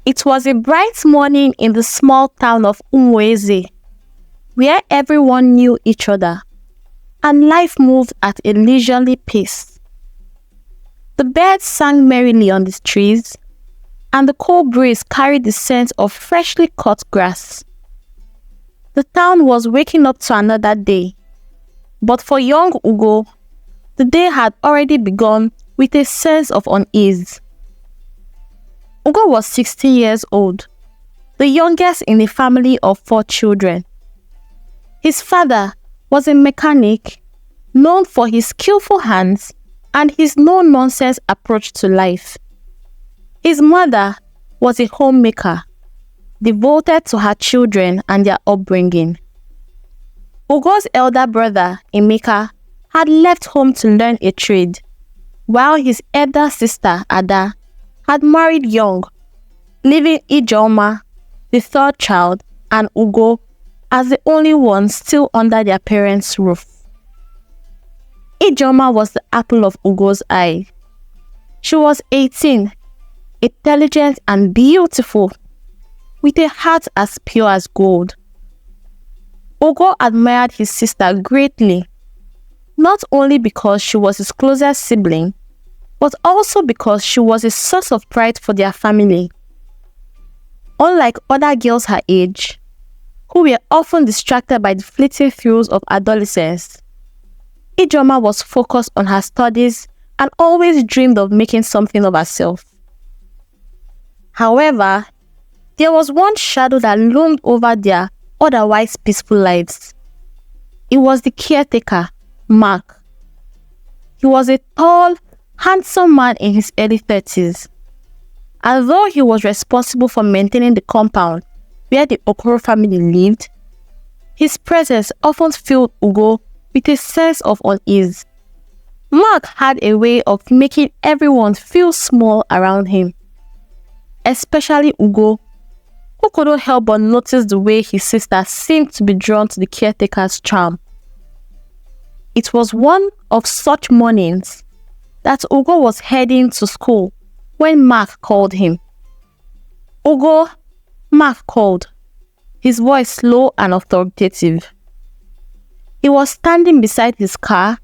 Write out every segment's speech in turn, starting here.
It was a bright morning in the small town of Umweze, where everyone knew each other, and life moved at a leisurely pace. The birds sang merrily on the trees, and the cold breeze carried the scent of freshly cut grass. The town was waking up to another day, but for young Ugo, the day had already begun with a sense of unease. Ugo was 16 years old, the youngest in a family of 4 children. His father was a mechanic, known for his skillful hands and his no-nonsense approach to life. His mother was a homemaker, devoted to her children and their upbringing. Ugo's elder brother, Emeka, had left home to learn a trade, while his elder sister, Ada, had married young, leaving Ijeoma, the third child, and Ugo as the only ones still under their parents' roof. Ijeoma was the apple of Ugo's eye. She was 18, intelligent and beautiful, with a heart as pure as gold. Ugo admired his sister greatly, not only because she was his closest sibling, but also because she was a source of pride for their family. Unlike other girls her age, who were often distracted by the fleeting thrills of adolescence, Ijeoma was focused on her studies and always dreamed of making something of herself. However, there was one shadow that loomed over their otherwise peaceful lives. It was the caretaker, Mark. He was a tall, handsome man in his early 30s. Although he was responsible for maintaining the compound where the Okoro family lived, his presence often filled Ugo with a sense of unease. Mark had a way of making everyone feel small around him, especially Ugo, who couldn't help but notice the way his sister seemed to be drawn to the caretaker's charm. It was one of such mornings that Ugo was heading to school when Mark called him. "Ugo," Mark called, his voice low and authoritative. He was standing beside his car,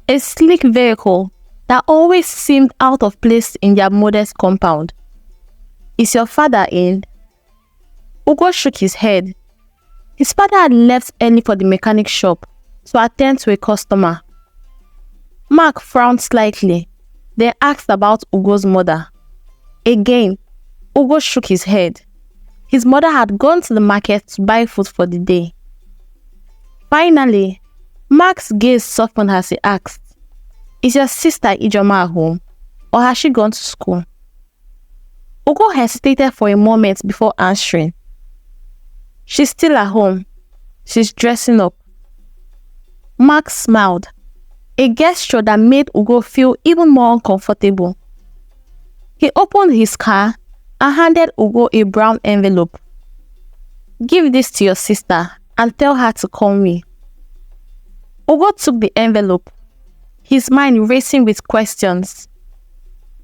a sleek vehicle that always seemed out of place in their modest compound. "Is your father in?" Ugo shook his head. His father had left early for the mechanic shop to attend to a customer. Mark frowned slightly, then asked about Ugo's mother. Again, Ugo shook his head. His mother had gone to the market to buy food for the day. Finally, Mark's gaze softened as he asked, "Is your sister Ijeoma at home, or has she gone to school?" Ugo hesitated for a moment before answering. "She's still at home. She's dressing up." Mark smiled, a gesture that made Ugo feel even more uncomfortable. He opened his car and handed Ugo a brown envelope. "Give this to your sister and tell her to call me." Ugo took the envelope, his mind racing with questions.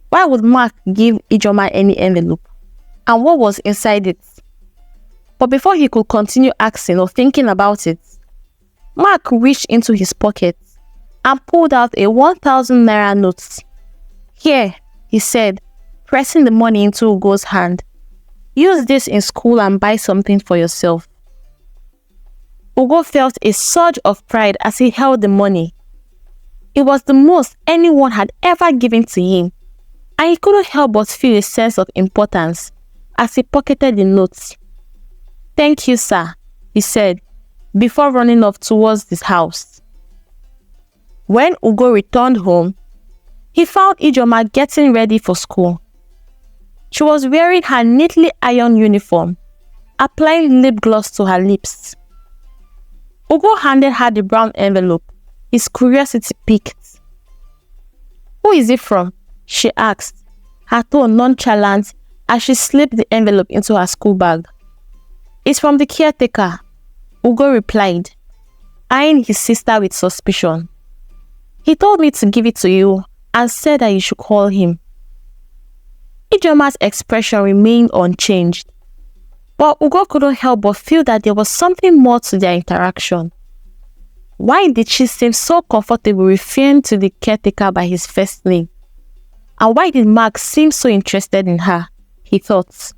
Why would Mark give Ijeoma any envelope? And what was inside it? But before he could continue asking or thinking about it, Mark reached into his pocket and pulled out a 1,000 naira note. "Here," he said, pressing the money into Ugo's hand. "Use this in school and buy something for yourself." Ugo felt a surge of pride as he held the money. It was the most anyone had ever given to him, and he couldn't help but feel a sense of importance as he pocketed the notes. "Thank you, sir," he said, before running off towards his house. When Ugo returned home, he found Ijeoma getting ready for school. She was wearing her neatly ironed uniform, applying lip gloss to her lips. Ugo handed her the brown envelope, his curiosity piqued. "Who is it from?" she asked, her tone nonchalant as she slipped the envelope into her school bag. "It's from the caretaker," Ugo replied, eyeing his sister with suspicion. "He told me to give it to you and said that you should call him." Ijeoma's expression remained unchanged, but Ugo couldn't help but feel that there was something more to their interaction. Why did she seem so comfortable referring to the caretaker by his first name? And why did Mark seem so interested in her? He thought.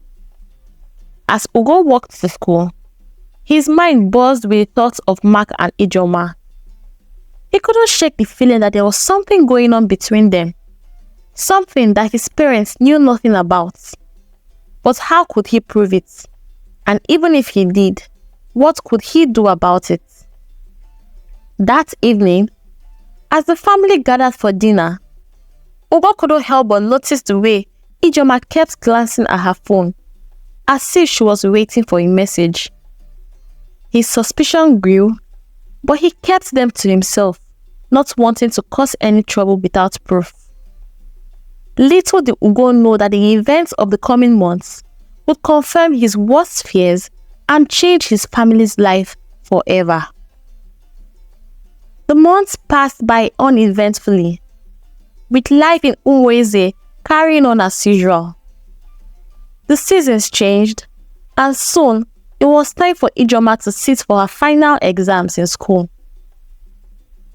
As Ugo walked to school, his mind buzzed with the thoughts of Mark and Ijeoma. He couldn't shake the feeling that there was something going on between them, something that his parents knew nothing about. But how could he prove it? And even if he did, what could he do about it? That evening, as the family gathered for dinner, Ugo couldn't help but notice the way Ijeoma kept glancing at her phone, as if she was waiting for a message. His suspicion grew, but he kept them to himself, not wanting to cause any trouble without proof. Little did Ugo know that the events of the coming months would confirm his worst fears and change his family's life forever. The months passed by uneventfully, with life in Umweze carrying on as usual. The seasons changed, and soon it was time for Ijeoma to sit for her final exams in school.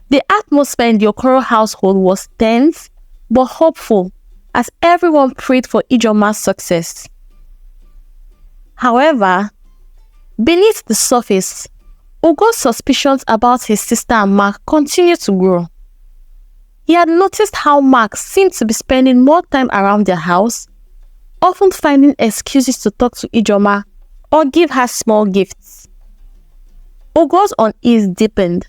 The atmosphere in the Okoro household was tense but hopeful as everyone prayed for Ijeoma's success. However, beneath the surface, Ugo's suspicions about his sister and Mark continued to grow. He had noticed how Mark seemed to be spending more time around their house, often finding excuses to talk to Ijeoma or give her small gifts. Ugo's unease deepened,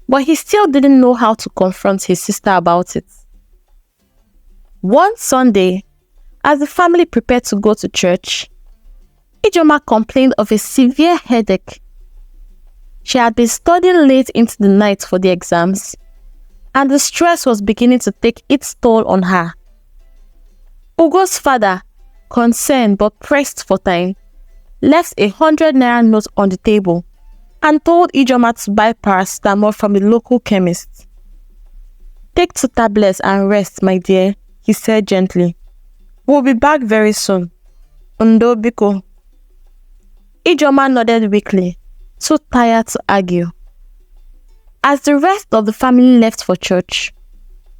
but he still didn't know how to confront his sister about it. One Sunday, as the family prepared to go to church, Ijeoma complained of a severe headache. She had been studying late into the night for the exams, and the stress was beginning to take its toll on her. Ugo's father, concerned but pressed for time, left a 100 naira note on the table and told Ijeoma to buy paracetamol from the local chemist. "Take 2 tablets and rest, my dear," he said gently. "We'll be back very soon. Ndo biko." Ijeoma nodded weakly, too tired to argue. As the rest of the family left for church,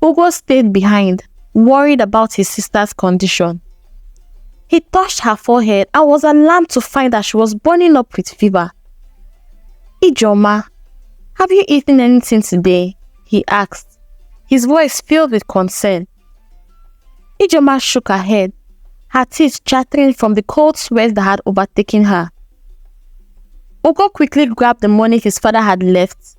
Ugo stayed behind, worried about his sister's condition. He touched her forehead and was alarmed to find that she was burning up with fever. "Ijeoma, have you eaten anything today?" he asked, his voice filled with concern. Ijeoma shook her head, her teeth chattering from the cold sweat that had overtaken her. Ugo quickly grabbed the money his father had left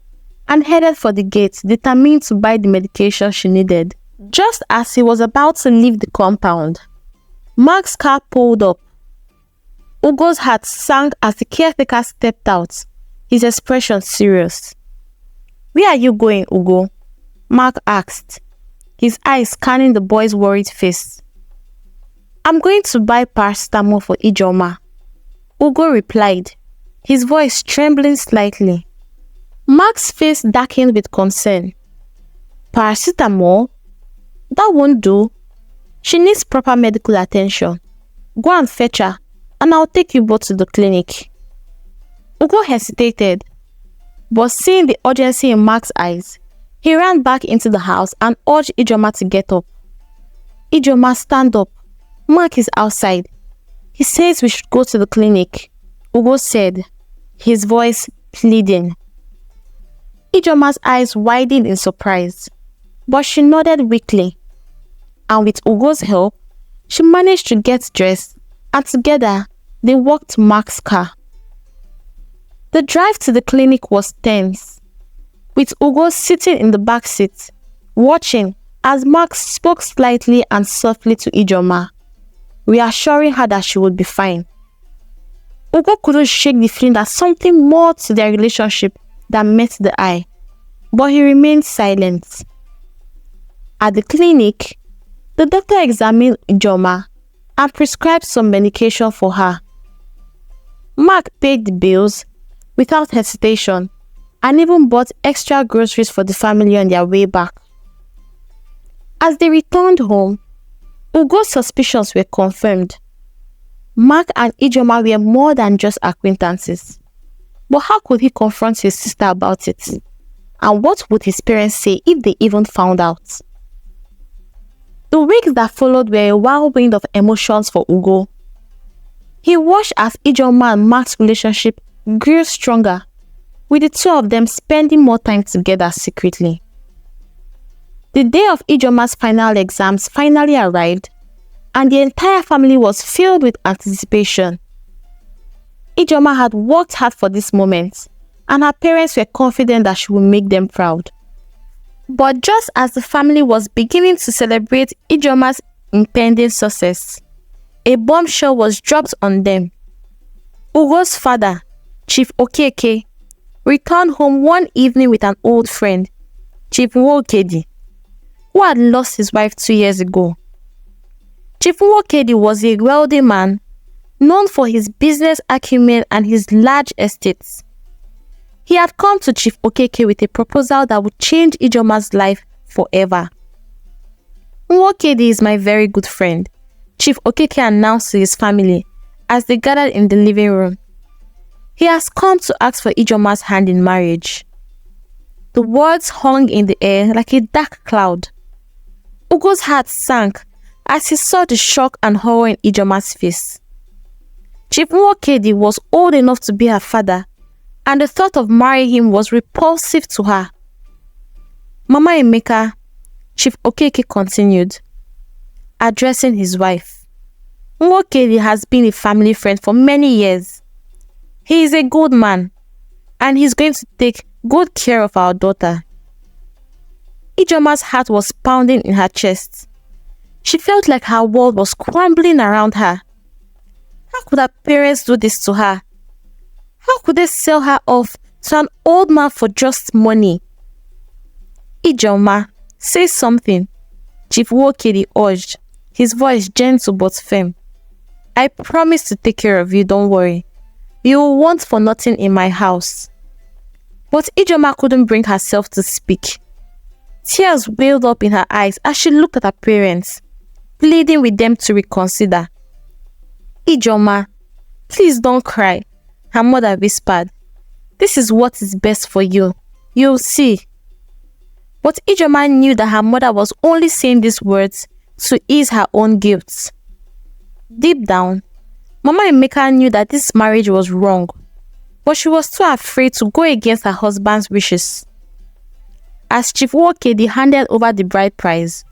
and headed for the gate, determined to buy the medication she needed. Just as he was about to leave the compound, Mark's car pulled up. Ugo's heart sank as the caretaker stepped out, his expression serious. "Where are you going, Ugo?" Mark asked, his eyes scanning the boy's worried face. "I'm going to buy paracetamol for Ijeoma," Ugo replied, his voice trembling slightly. Mark's face darkened with concern. "Paracetamol? That won't do. She needs proper medical attention. Go and fetch her, and I'll take you both to the clinic." Ugo hesitated, but seeing the urgency in Mark's eyes, he ran back into the house and urged Ijeoma to get up. "Ijeoma, stand up. Mark is outside. He says we should go to the clinic," Ugo said, his voice pleading. Ijeoma's eyes widened in surprise, but she nodded weakly, and with Ugo's help, she managed to get dressed, and together they walked to Mark's car. The drive to the clinic was tense, with Ugo sitting in the back seat, watching as Mark spoke slightly and softly to Ijeoma, reassuring her that she would be fine. Ugo couldn't shake the feeling that something more to their relationship that met the eye, but he remained silent. At the clinic, the doctor examined Ijeoma and prescribed some medication for her. Mark paid the bills without hesitation and even bought extra groceries for the family on their way back. As they returned home, Ugo's suspicions were confirmed. Mark and Ijoma were more than just acquaintances. But how could he confront his sister about it? And what would his parents say if they even found out? The weeks that followed were a whirlwind of emotions for Ugo. He watched as Ijoma and Mark's relationship grew stronger, with the two of them spending more time together secretly. The day of Ijoma's final exams finally arrived, and the entire family was filled with anticipation. Ijoma had worked hard for this moment, and her parents were confident that she would make them proud. But just as the family was beginning to celebrate Ijoma's impending success, a bombshell was dropped on them. Ugo's father, Chief Okeke, returned home one evening with an old friend, Chief Nwokedi, who had lost his wife 2 years ago. Chief Nwokedi was a wealthy man, known for his business acumen and his large estates. He had come to Chief Okeke with a proposal that would change Ijoma's life forever. Nwokedi is my very good friend, Chief Okeke announced to his family as they gathered in the living room. He has come to ask for Ijoma's hand in marriage. The words hung in the air like a dark cloud. Ugo's heart sank as he saw the shock and horror in Ijoma's face. Chief Nwokedi was old enough to be her father, and the thought of marrying him was repulsive to her. Mama Emeka, Chief Okeke continued, addressing his wife. Nwokedi has been a family friend for many years. He is a good man, and he's going to take good care of our daughter. Ijoma's heart was pounding in her chest. She felt like her world was crumbling around her. How could her parents do this to her? How could they sell her off to an old man for just money? Ijoma, say something, Chief Nwokedi urged, his voice gentle but firm. I promise to take care of you, don't worry. You will want for nothing in my house. But Ijoma couldn't bring herself to speak. Tears welled up in her eyes as she looked at her parents, pleading with them to reconsider. Ijoma, please don't cry, her mother whispered. This is what is best for you. You'll see. But Ijoma knew that her mother was only saying these words to ease her own guilt. Deep down, Mama Emeka knew that this marriage was wrong, but she was too afraid to go against her husband's wishes. As Chief Nwokedi handed over the bride price,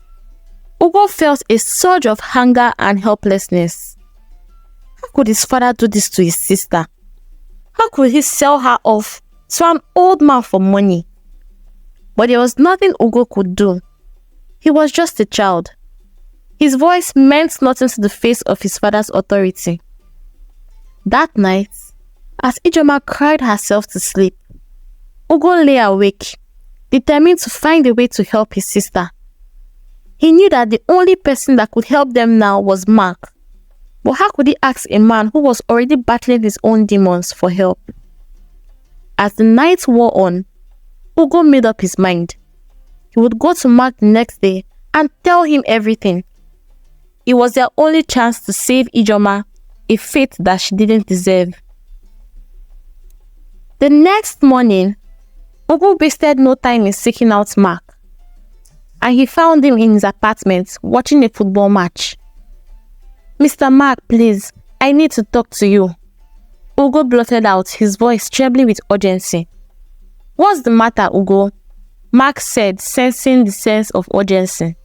Ugo felt a surge of anger and helplessness. How could his father do this to his sister? How could he sell her off to an old man for money? But there was nothing Ugo could do. He was just a child. His voice meant nothing to the face of his father's authority. That night, as Ijoma cried herself to sleep, Ugo lay awake, determined to find a way to help his sister. He knew that the only person that could help them now was Mark. But how could he ask a man who was already battling his own demons for help? As the night wore on, Ugo made up his mind. He would go to Mark the next day and tell him everything. It was their only chance to save Ijoma, a fate that she didn't deserve. The next morning, Ugo wasted no time in seeking out Mark, and he found him in his apartment watching a football match. Mr. Mark, please, I need to talk to you. Ugo blurted out, his voice trembling with urgency. What's the matter, Ugo? Mark said, sensing the sense of urgency.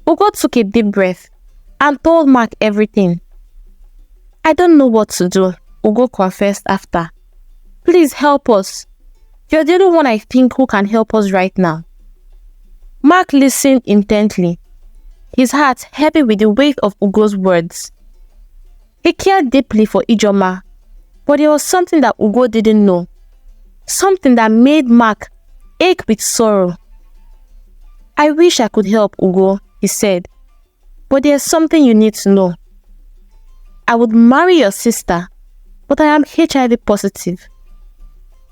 Ugo took a deep breath and told Mark everything. I don't know what to do, Ugo confessed after. Please help us. You're the only one I think who can help us right now. Mark listened intently, his heart heavy with the weight of Ugo's words. He cared deeply for Ijoma, but there was something that Ugo didn't know. Something that made Mark ache with sorrow. I wish I could help, Ugo, he said, but there's something you need to know. I would marry your sister, but I am HIV positive.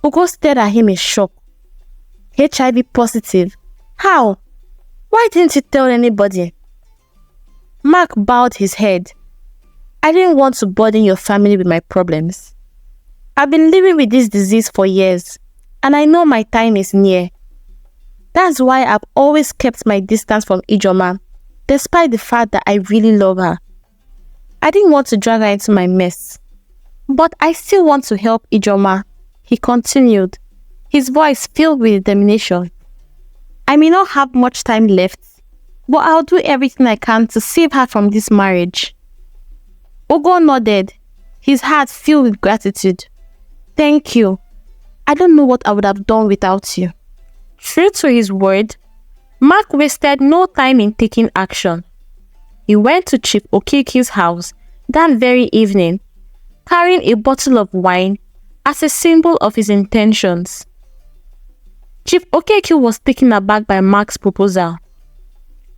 Ugo stared at him in shock. HIV positive? How? Why didn't you tell anybody? Mark bowed his head. I didn't want to burden your family with my problems. I've been living with this disease for years, and I know my time is near. That's why I've always kept my distance from Ijoma, despite the fact that I really love her. I didn't want to drag her into my mess. But I still want to help Ijoma, he continued, his voice filled with determination. I may not have much time left, but I'll do everything I can to save her from this marriage. Ogo nodded, his heart filled with gratitude. Thank you. I don't know what I would have done without you. True to his word, Mark wasted no time in taking action. He went to Chief Okeke's house that very evening, carrying a bottle of wine as a symbol of his intentions. Chief Okeke was taken aback by Mark's proposal.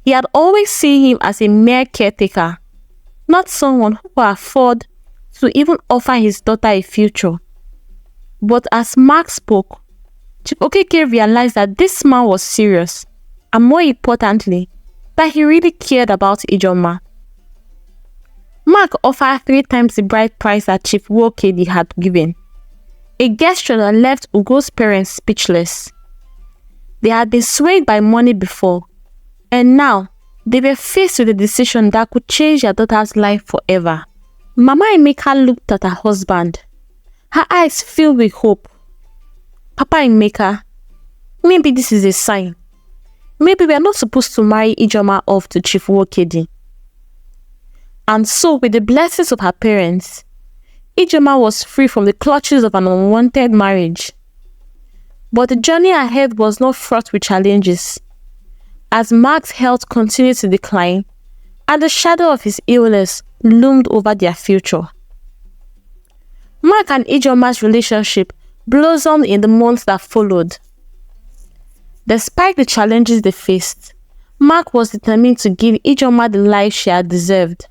He had always seen him as a mere caretaker, not someone who could afford to even offer his daughter a future. But as Mark spoke, Chief Okeke realized that this man was serious, and more importantly, that he really cared about Ijoma. Mark offered 3 times the bride price that Chief Okeke had given, a gesture that left Ugo's parents speechless. They had been swayed by money before, and now they were faced with a decision that could change their daughter's life forever. Mama Emeka looked at her husband, her eyes filled with hope. Papa Emeka, maybe this is a sign. Maybe we are not supposed to marry Ijoma off to Chief Okeke. And so, with the blessings of her parents, Ijoma was free from the clutches of an unwanted marriage. But the journey ahead was not fraught with challenges. As Mark's health continued to decline, and the shadow of his illness loomed over their future. Mark and Ijoma's relationship blossomed in the months that followed. Despite the challenges they faced, Mark was determined to give Ijoma the life she had deserved,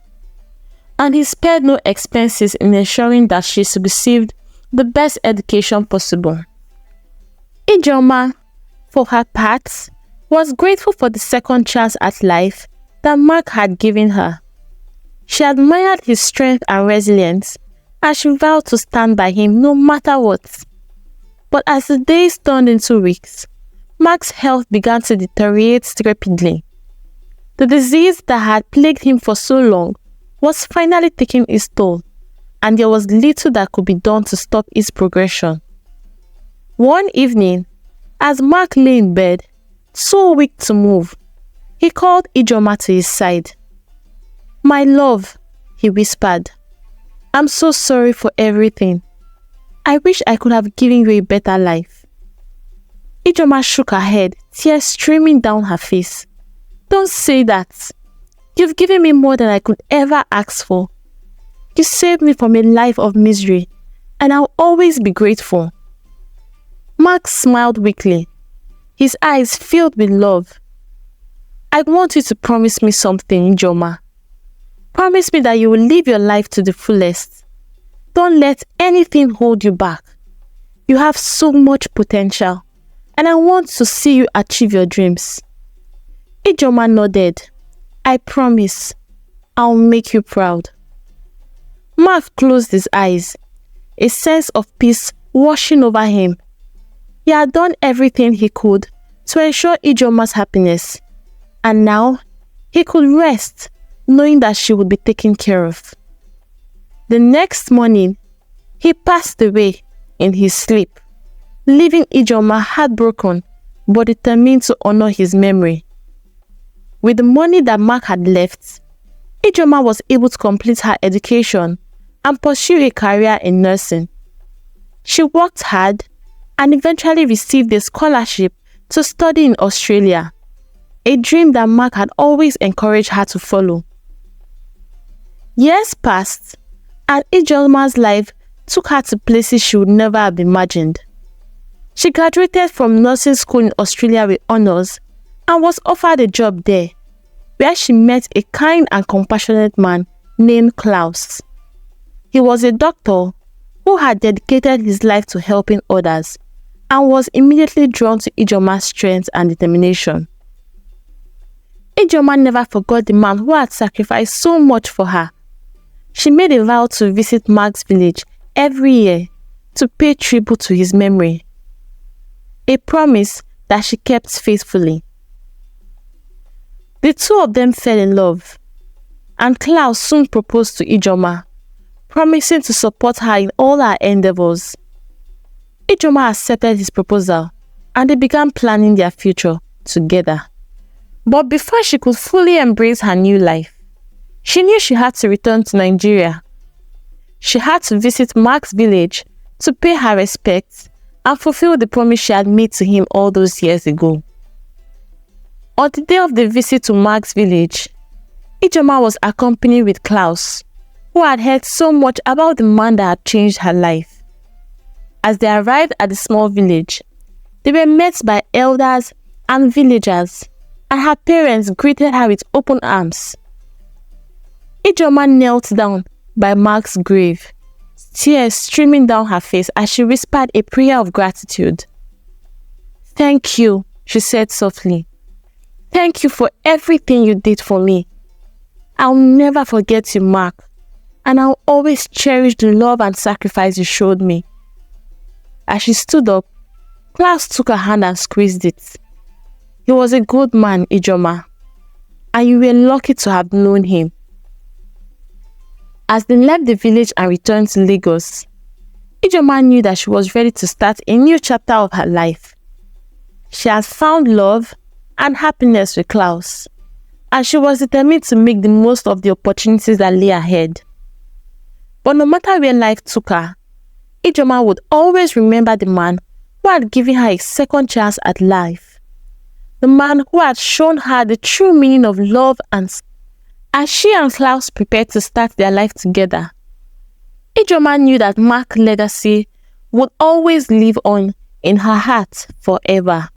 and he spared no expenses in ensuring that she received the best education possible. Ijoma, for her part, was grateful for the second chance at life that Mark had given her. She admired his strength and resilience, and she vowed to stand by him no matter what. But as the days turned into weeks, Mark's health began to deteriorate rapidly. The disease that had plagued him for so long was finally taking its toll, and there was little that could be done to stop its progression. One evening, as Mark lay in bed, so weak to move, he called Ijoma to his side. "My love," he whispered, "I'm so sorry for everything. I wish I could have given you a better life." Ijoma shook her head, tears streaming down her face. "Don't say that. You've given me more than I could ever ask for. You saved me from a life of misery, and I'll always be grateful." Mark smiled weakly, his eyes filled with love. "I want you to promise me something, Ijoma. Promise me that you will live your life to the fullest. Don't let anything hold you back. You have so much potential, and I want to see you achieve your dreams." Ijoma nodded. "I promise. I'll make you proud." Mark closed his eyes, a sense of peace washing over him. He had done everything he could to ensure Ijoma's happiness, and now he could rest knowing that she would be taken care of. The next morning, he passed away in his sleep, leaving Ijoma heartbroken but determined to honor his memory. With the money that Mark had left, Ijoma was able to complete her education and pursue a career in nursing. She worked hard and eventually received a scholarship to study in Australia, a dream that Mark had always encouraged her to follow. Years passed, and Ijoma's life took her to places she would never have imagined. She graduated from nursing school in Australia with honors and was offered a job there, where she met a kind and compassionate man named Klaus. He was a doctor who had dedicated his life to helping others and was immediately drawn to Ijoma's strength and determination. Ijoma never forgot the man who had sacrificed so much for her. She made a vow to visit Mark's village every year to pay tribute to his memory, a promise that she kept faithfully. The two of them fell in love, and Klaus soon proposed to Ijoma, promising to support her in all her endeavors. Ijoma accepted his proposal, and they began planning their future together. But before she could fully embrace her new life, she knew she had to return to Nigeria. She had to visit Mark's village to pay her respects and fulfill the promise she had made to him all those years ago. On the day of the visit to Mark's village, Ijoma was accompanied with Klaus, who had heard so much about the man that had changed her life. As they arrived at the small village, they were met by elders and villagers, and her parents greeted her with open arms. Ijoma knelt down by Mark's grave, tears streaming down her face as she whispered a prayer of gratitude. "Thank you," she said softly. "Thank you for everything you did for me. I'll never forget you, Mark, and I'll always cherish the love and sacrifice you showed me." As she stood up, Klaus took her hand and squeezed it. "He was a good man, Ijoma, and you were lucky to have known him." As they left the village and returned to Lagos, Ijoma knew that she was ready to start a new chapter of her life. She had found love and happiness with Klaus, and she was determined to make the most of the opportunities that lay ahead. But no matter where life took her, Ijoma would always remember the man who had given her a second chance at life, the man who had shown her the true meaning of love. And as she and Klaus prepared to start their life together, Ijoma knew that Mark's legacy would always live on in her heart forever.